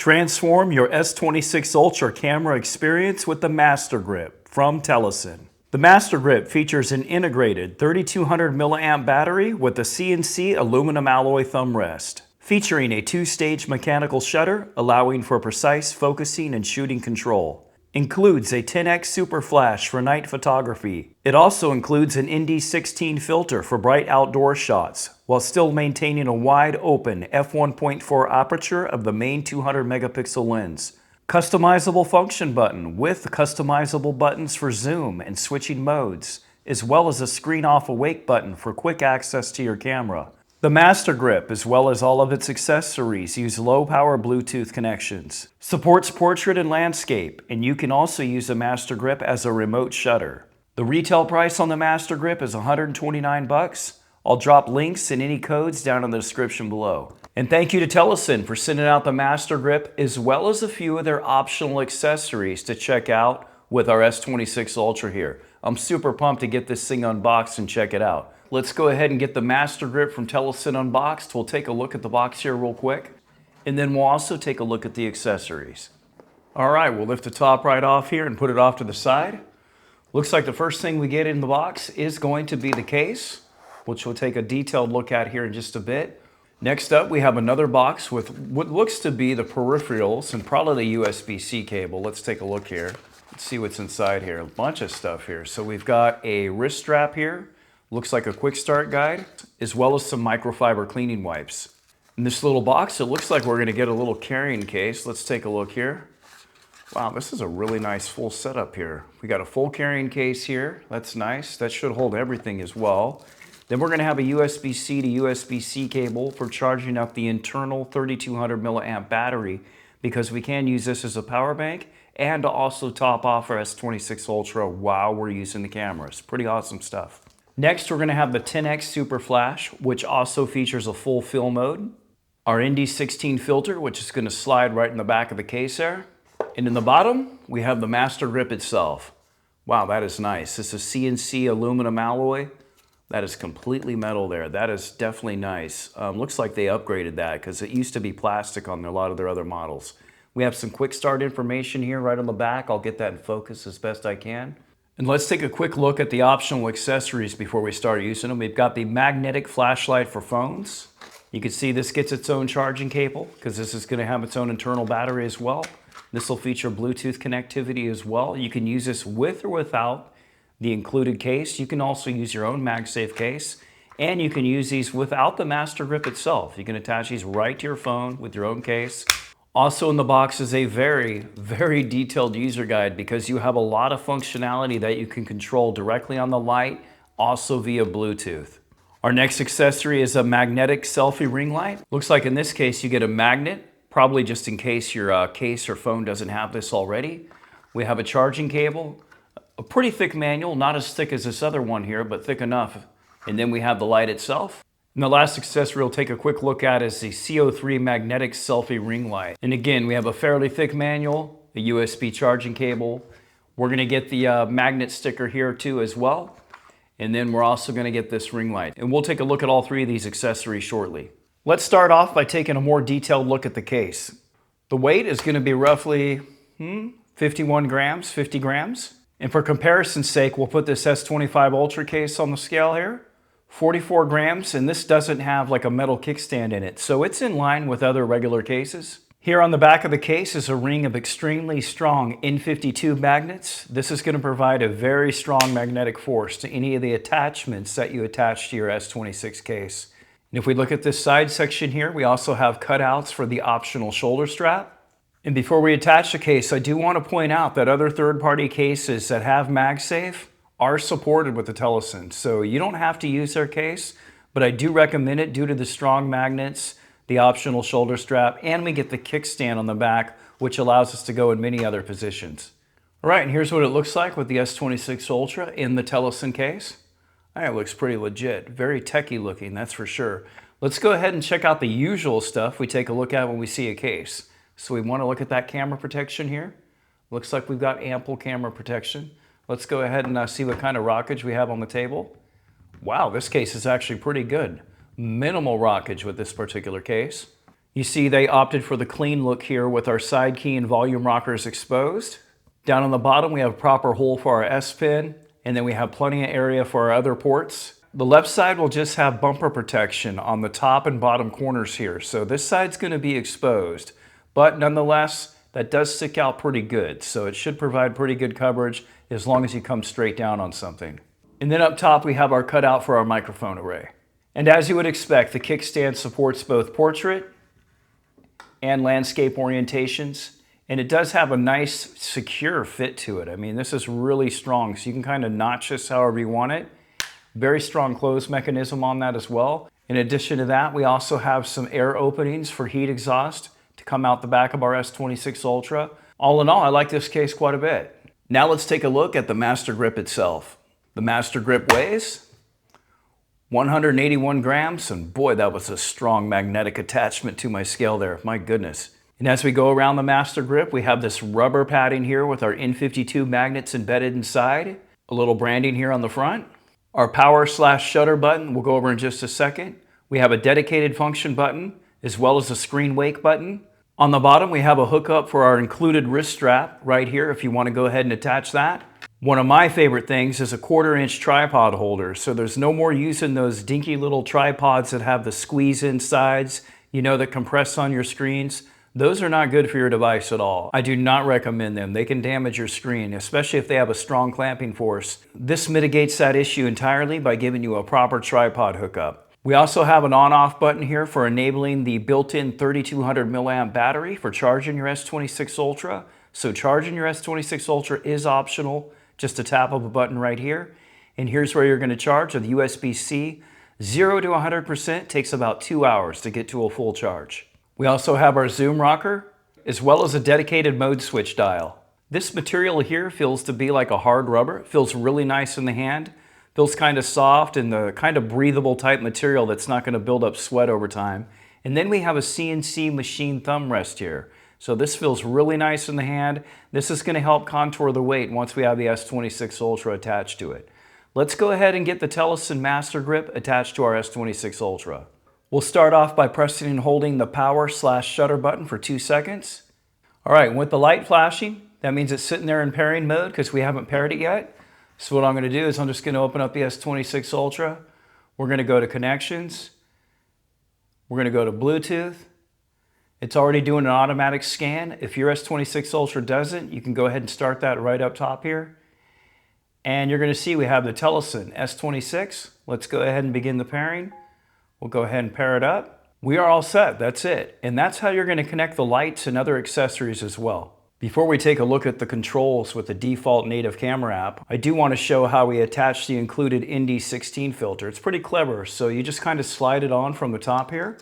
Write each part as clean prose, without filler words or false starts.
Transform your S26 Ultra camera experience with the Master Grip from TELESIN. The Master Grip features an integrated 3200 mAh battery with a CNC aluminum alloy thumb rest, featuring a two-stage mechanical shutter allowing for precise focusing and shooting control. Includes a 10x super flash for night photography. It also includes an ND16 filter for bright outdoor shots, while still maintaining a wide open f1.4 aperture of the main 200 megapixel lens. Customizable function button with customizable buttons for zoom and switching modes, as well as a screen off awake button for quick access to your camera. The Master Grip, as well as all of its accessories, use low-power Bluetooth connections. Supports portrait and landscape, and you can also use the Master Grip as a remote shutter. The retail price on the Master Grip is $129. I'll drop links and any codes down in the description below. And thank you to TELESIN for sending out the Master Grip, as well as a few of their optional accessories to check out with our S26 Ultra here. I'm super pumped to get this thing unboxed and check it out. Let's go ahead and get the Master Grip from TELESIN unboxed. We'll take a look at the box here real quick, and then we'll also take a look at the accessories. All right, we'll lift the top right off here and put it off to the side. Looks like the first thing we get in the box is going to be the case, which we'll take a detailed look at here in just a bit. Next up, we have another box with what looks to be the peripherals and probably the USB-C cable. Let's take a look here. Let's see what's inside here. A bunch of stuff here. So we've got a wrist strap here. Looks like a quick start guide, as well as some microfiber cleaning wipes. In this little box, it looks like we're going to get a little carrying case. Let's take a look here. Wow, this is a really nice full setup here. We got a full carrying case here. That's nice. That should hold everything as well. Then we're going to have a USB-C to USB-C cable for charging up the internal 3200 milliamp battery, because we can use this as a power bank and to also top off our S26 Ultra while we're using the cameras. Pretty awesome stuff. Next, we're going to have the 10x Super Flash, which also features a full fill mode. Our ND16 filter, which is going to slide right in the back of the case there. And in the bottom, we have the Master Grip itself. Wow, that is nice. This is CNC aluminum alloy. That is completely metal there. That is definitely nice. Looks like they upgraded that because it used to be plastic on a lot of their other models. We have some quick start information here right on the back. I'll get that in focus as best I can. And let's take a quick look at the optional accessories before we start using them. We've got the magnetic flashlight for phones. You can see this gets its own charging cable because this is going to have its own internal battery as well. This will feature Bluetooth connectivity as well. You can use this with or without the included case. You can also use your own MagSafe case, and you can use these without the Master Grip itself. You can attach these right to your phone with your own case. Also in the box is a very, very detailed user guide because you have a lot of functionality that you can control directly on the light, also via Bluetooth. Our next accessory is a magnetic selfie ring light. Looks like in this case you get a magnet, probably just in case your case or phone doesn't have this already. We have a charging cable, a pretty thick manual, not as thick as this other one here, but thick enough. And then we have the light itself. And the last accessory we'll take a quick look at is the CO3 magnetic selfie ring light. And again, we have a fairly thick manual, a USB charging cable. We're going to get the magnet sticker here too as well. And then we're also going to get this ring light. And we'll take a look at all three of these accessories shortly. Let's start off by taking a more detailed look at the case. The weight is going to be roughly 51 grams, 50 grams. And for comparison's sake, we'll put this S25 Ultra case on the scale here. 44 grams, and this doesn't have like a metal kickstand in it, so it's in line with other regular cases. Here on the back of the case is a ring of extremely strong N52 magnets. This is going to provide a very strong magnetic force to any of the attachments that you attach to your S26 case. And if we look at this side section here, we also have cutouts for the optional shoulder strap. And before we attach the case, I do want to point out that other third-party cases that have MagSafe are supported with the TELESIN, so you don't have to use their case, but I do recommend it due to the strong magnets, the optional shoulder strap, and we get the kickstand on the back, which allows us to go in many other positions. All right, and here's what it looks like with the S26 Ultra in the TELESIN case. All right, it looks pretty legit, very techy looking, that's for sure. Let's go ahead and check out the usual stuff we take a look at when we see a case. So we want to look at that camera protection here. Looks like we've got ample camera protection. Let's go ahead and see what kind of rockage we have on the table. Wow, this case is actually pretty good. Minimal rockage with this particular case. You see they opted for the clean look here with our side key and volume rockers exposed. Down on the bottom we have a proper hole for our S pin, and then we have plenty of area for our other ports. The left side will just have bumper protection on the top and bottom corners here, so this side's going to be exposed, but nonetheless that does stick out pretty good, so it should provide pretty good coverage as long as you come straight down on something. And then up top we have our cutout for our microphone array. And as you would expect, the kickstand supports both portrait and landscape orientations. And it does have a nice, secure fit to it. I mean, this is really strong, so you can kind of notch this however you want it. Very strong close mechanism on that as well. In addition to that, we also have some air openings for heat exhaust to come out the back of our S26 Ultra. All in all, I like this case quite a bit. Now let's take a look at the Master Grip itself. The Master Grip weighs 181 grams, and boy, that was a strong magnetic attachment to my scale there, my goodness. And as we go around the Master Grip, we have this rubber padding here with our N52 magnets embedded inside. A little branding here on the front. Our power/shutter button we'll go over in just a second. We have a dedicated function button as well as a screen wake button. On the bottom we have a hookup for our included wrist strap right here if you want to go ahead and attach that. One of my favorite things is a 1/4-inch tripod holder, so there's no more using those dinky little tripods that have the squeeze-in sides, you know, that compress on your screens. Those are not good for your device at all. I do not recommend them. They can damage your screen, especially if they have a strong clamping force. This mitigates that issue entirely by giving you a proper tripod hookup. We also have an on-off button here for enabling the built-in 3200 milliamp battery for charging your S26 Ultra. So charging your S26 Ultra is optional, just a tap of a button right here. And here's where you're going to charge with USB-C. 0 to 100% takes about 2 hours to get to a full charge. We also have our zoom rocker, as well as a dedicated mode switch dial. This material here feels to be like a hard rubber. It feels really nice in the hand. Feels kind of soft and the kind of breathable type material that's not going to build up sweat over time. And then we have a CNC machine thumb rest here. So this feels really nice in the hand. This is going to help contour the weight once we have the S26 Ultra attached to it. Let's go ahead and get the TELESIN Master Grip attached to our S26 Ultra. We'll start off by pressing and holding the power/shutter button for 2 seconds. All right, with the light flashing, that means it's sitting there in pairing mode because we haven't paired it yet. So what I'm going to do is I'm just going to open up the S26 Ultra. We're going to go to Connections. We're going to go to Bluetooth. It's already doing an automatic scan. If your S26 Ultra doesn't, you can go ahead and start that right up top here. And you're going to see we have the TELESIN S26. Let's go ahead and begin the pairing. We'll go ahead and pair it up. We are all set, that's it. And that's how you're going to connect the lights and other accessories as well. Before we take a look at the controls with the default native camera app, I do want to show how we attach the included Indy 16 filter. It's pretty clever, so you just kind of slide it on from the top here.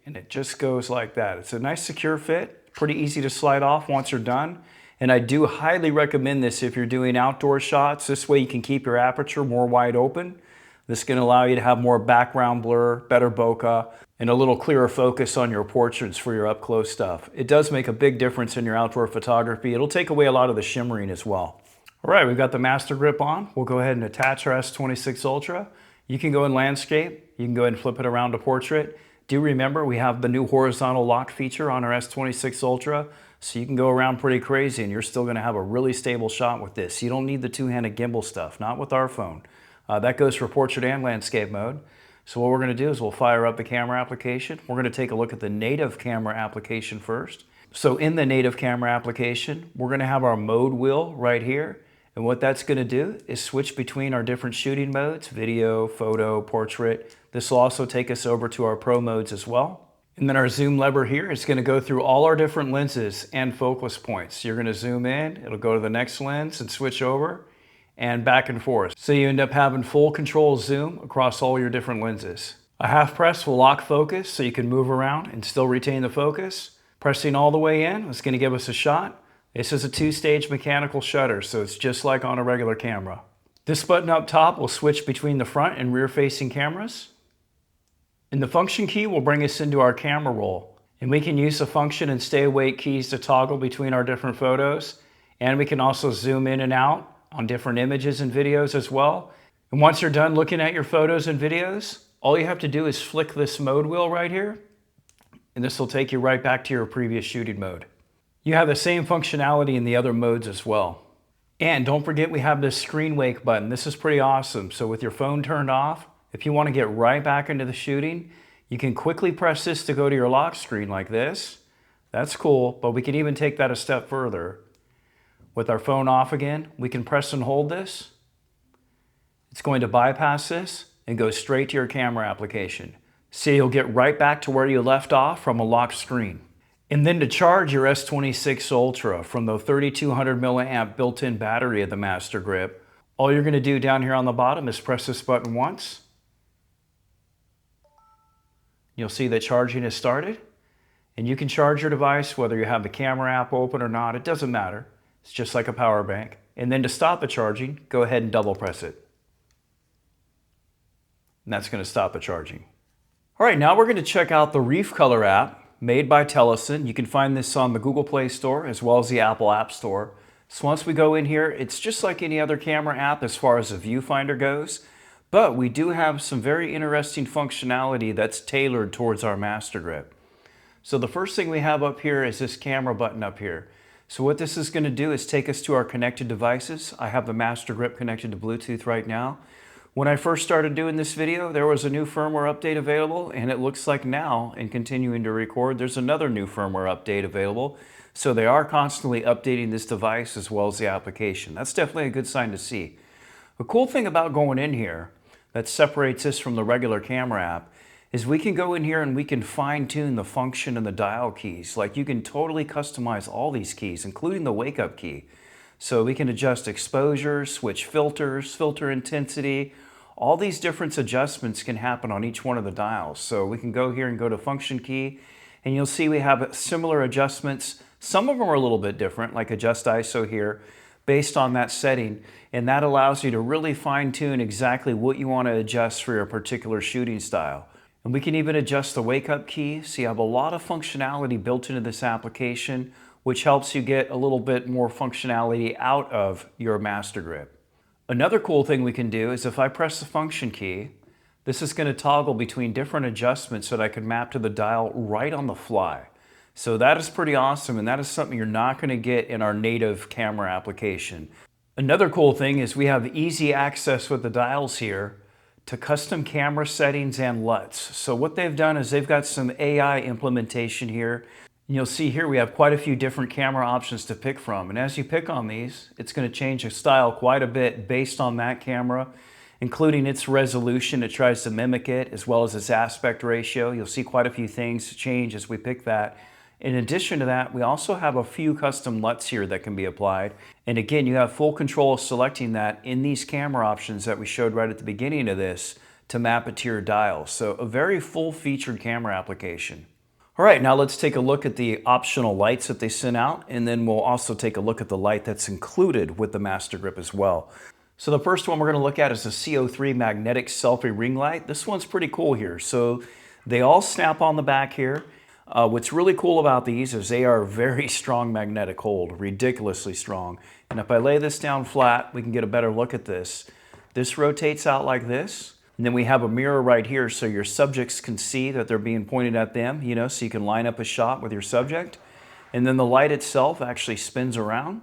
And it just goes like that. It's a nice secure fit, pretty easy to slide off once you're done. And I do highly recommend this if you're doing outdoor shots. This way you can keep your aperture more wide open. This can allow you to have more background blur, better bokeh, and a little clearer focus on your portraits for your up-close stuff. It does make a big difference in your outdoor photography. It'll take away a lot of the shimmering as well. All right, we've got the Master Grip on. We'll go ahead and attach our S26 Ultra. You can go in landscape. You can go ahead and flip it around to portrait. Do remember we have the new horizontal lock feature on our S26 Ultra, so you can go around pretty crazy and you're still going to have a really stable shot with this. You don't need the two-handed gimbal stuff, not with our phone. That goes for portrait and landscape mode. So what we're going to do is we'll fire up the camera application. We're going to take a look at the native camera application first. So in the native camera application, we're going to have our mode wheel right here. And what that's going to do is switch between our different shooting modes, video, photo, portrait. This will also take us over to our pro modes as well. And then our zoom lever here is going to go through all our different lenses and focus points. You're going to zoom in, it'll go to the next lens and switch over, and back and forth. So you end up having full control zoom across all your different lenses. A half press will lock focus so you can move around and still retain the focus. Pressing all the way in is going to give us a shot. This is a 2-stage mechanical shutter, so it's just like on a regular camera. This button up top will switch between the front and rear facing cameras. And the function key will bring us into our camera roll. And we can use the function and stay awake keys to toggle between our different photos. And we can also zoom in and out on different images and videos as well. And once you're done looking at your photos and videos, all you have to do is flick this mode wheel right here, and this will take you right back to your previous shooting mode. You have the same functionality in the other modes as well. And don't forget we have this screen wake button. This is pretty awesome. So with your phone turned off, if you want to get right back into the shooting, you can quickly press this to go to your lock screen like this. That's cool, but we can even take that a step further. With our phone off again, we can press and hold this. It's going to bypass this and go straight to your camera application. So you'll get right back to where you left off from a locked screen. And then to charge your S26 Ultra from the 3200 milliamp built-in battery of the Master Grip, all you're going to do down here on the bottom is press this button once. You'll see that charging has started. And you can charge your device whether you have the camera app open or not. It doesn't matter. It's just like a power bank. And then to stop the charging, go ahead and double press it. And that's going to stop the charging. All right, now we're going to check out the ReefColor app made by TELESIN. You can find this on the Google Play Store as well as the Apple App Store. So once we go in here, it's just like any other camera app as far as the viewfinder goes, but we do have some very interesting functionality that's tailored towards our Master Grip. So the first thing we have up here is this camera button up here. So what this is going to do is take us to our connected devices. I have the Master Grip connected to Bluetooth right now. When I first started doing this video, there was a new firmware update available, and it looks like now, in continuing to record, there's another new firmware update available. So they are constantly updating this device as well as the application. That's definitely a good sign to see. A cool thing about going in here that separates this from the regular camera app is we can go in here and we can fine-tune the function and the dial keys. Like you can totally customize all these keys, including the wake-up key. So we can adjust exposure, switch filters, filter intensity. All these different adjustments can happen on each one of the dials. So we can go here and go to function key, and you'll see we have similar adjustments. Some of them are a little bit different, like adjust ISO here, based on that setting. And that allows you to really fine-tune exactly what you want to adjust for your particular shooting style. And we can even adjust the wake-up key. So you have a lot of functionality built into this application, which helps you get a little bit more functionality out of your Master Grip. Another cool thing we can do is if I press the function key, this is going to toggle between different adjustments so that I can map to the dial right on the fly. So that is pretty awesome, and that is something you're not going to get in our native camera application. Another cool thing is we have easy access with the dials here to custom camera settings and LUTs. So what they've done is they've got some AI implementation here. You'll see here we have quite a few different camera options to pick from. And as you pick on these, it's going to change the style quite a bit based on that camera, including its resolution. It tries to mimic it, as well as its aspect ratio. You'll see quite a few things change as we pick that. In addition to that, we also have a few custom LUTs here that can be applied. And again, you have full control of selecting that in these camera options that we showed right at the beginning of this to map it to your dial. So a very full-featured camera application. All right, now let's take a look at the optional lights that they sent out, and then we'll also take a look at the light that's included with the Master Grip as well. So the first one we're going to look at is the CO3 magnetic selfie ring light. This one's pretty cool here. So they all snap on the back here. What's really cool about these is they are very strong magnetic hold, ridiculously strong. And if I lay this down flat, we can get a better look at this. This rotates out like this. And then we have a mirror right here so your subjects can see that they're being pointed at them, so you can line up a shot with your subject. And then the light itself actually spins around.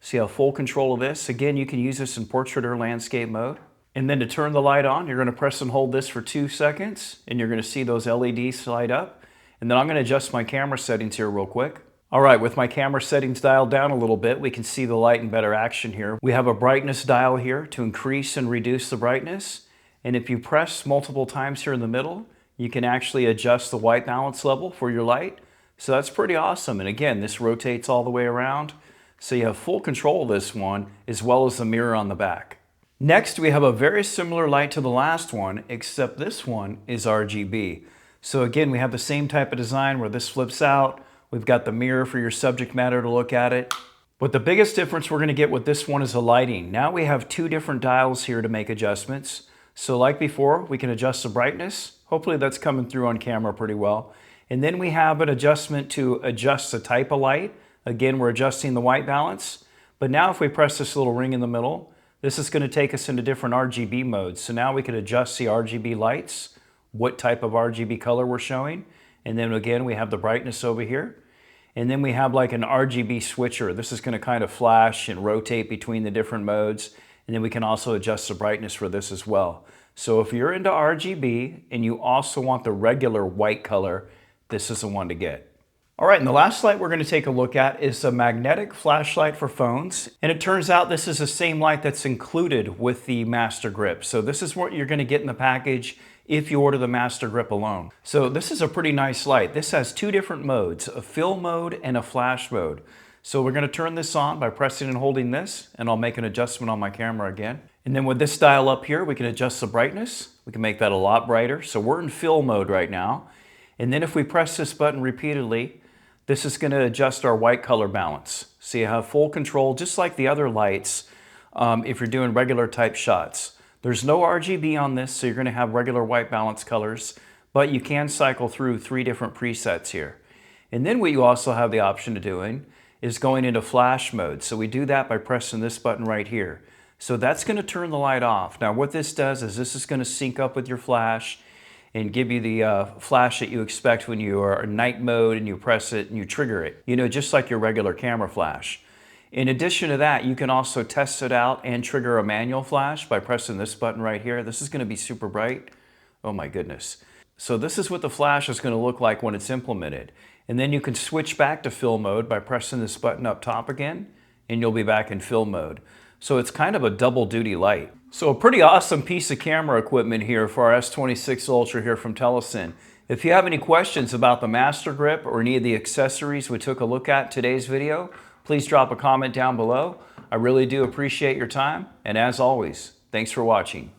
So you have full control of this. Again, you can use this in portrait or landscape mode. And then to turn the light on, you're going to press and hold this for 2 seconds, and you're going to see those LEDs light up. And then I'm going to adjust my camera settings here real quick. All right, with my camera settings dialed down a little bit, we can see the light in better action here. We have a brightness dial here to increase and reduce the brightness. And if you press multiple times here in the middle, you can actually adjust the white balance level for your light. So that's pretty awesome. And again, this rotates all the way around. So you have full control of this one, as well as the mirror on the back. Next, we have a very similar light to the last one, except this one is RGB. So again, we have the same type of design where this flips out. We've got the mirror for your subject matter to look at it. But the biggest difference we're going to get with this one is the lighting. Now we have 2 different dials here to make adjustments. So like before, we can adjust the brightness. Hopefully that's coming through on camera pretty well. And then we have an adjustment to adjust the type of light. Again, we're adjusting the white balance. But now if we press this little ring in the middle, this is going to take us into different RGB modes. So now we can adjust the RGB lights what type of RGB color we're showing. And then again, we have the brightness over here. And then we have like an RGB switcher. This is going to kind of flash and rotate between the different modes. And then we can also adjust the brightness for this as well. So if you're into RGB and you also want the regular white color, this is the one to get. All right, and the last light we're going to take a look at is a magnetic flashlight for phones. And it turns out this is the same light that's included with the Master Grip. So this is what you're going to get in the package if you order the Master Grip alone. So this is a pretty nice light. This has two different modes, a fill mode and a flash mode. So we're going to turn this on by pressing and holding this, and I'll make an adjustment on my camera again. And then with this dial up here, we can adjust the brightness. We can make that a lot brighter. So we're in fill mode right now. And then if we press this button repeatedly, this is going to adjust our white color balance. So you have full control, just like the other lights, if you're doing regular type shots. There's no RGB on this, so you're going to have regular white balance colors, but you can cycle through 3 different presets here. And then what you also have the option of doing is going into flash mode. So we do that by pressing this button right here. So that's going to turn the light off. Now what this does is this is going to sync up with your flash and give you the flash that you expect when you are in night mode and you press it and you trigger it. You know, just like your regular camera flash. In addition to that, you can also test it out and trigger a manual flash by pressing this button right here. This is going to be super bright. Oh my goodness. So this is what the flash is going to look like when it's implemented. And then you can switch back to fill mode by pressing this button up top again, and you'll be back in fill mode. So it's kind of a double duty light. So a pretty awesome piece of camera equipment here for our S26 Ultra here from TELESIN. If you have any questions about the Master Grip or any of the accessories we took a look at in today's video, please drop a comment down below. I really do appreciate your time, and as always, thanks for watching.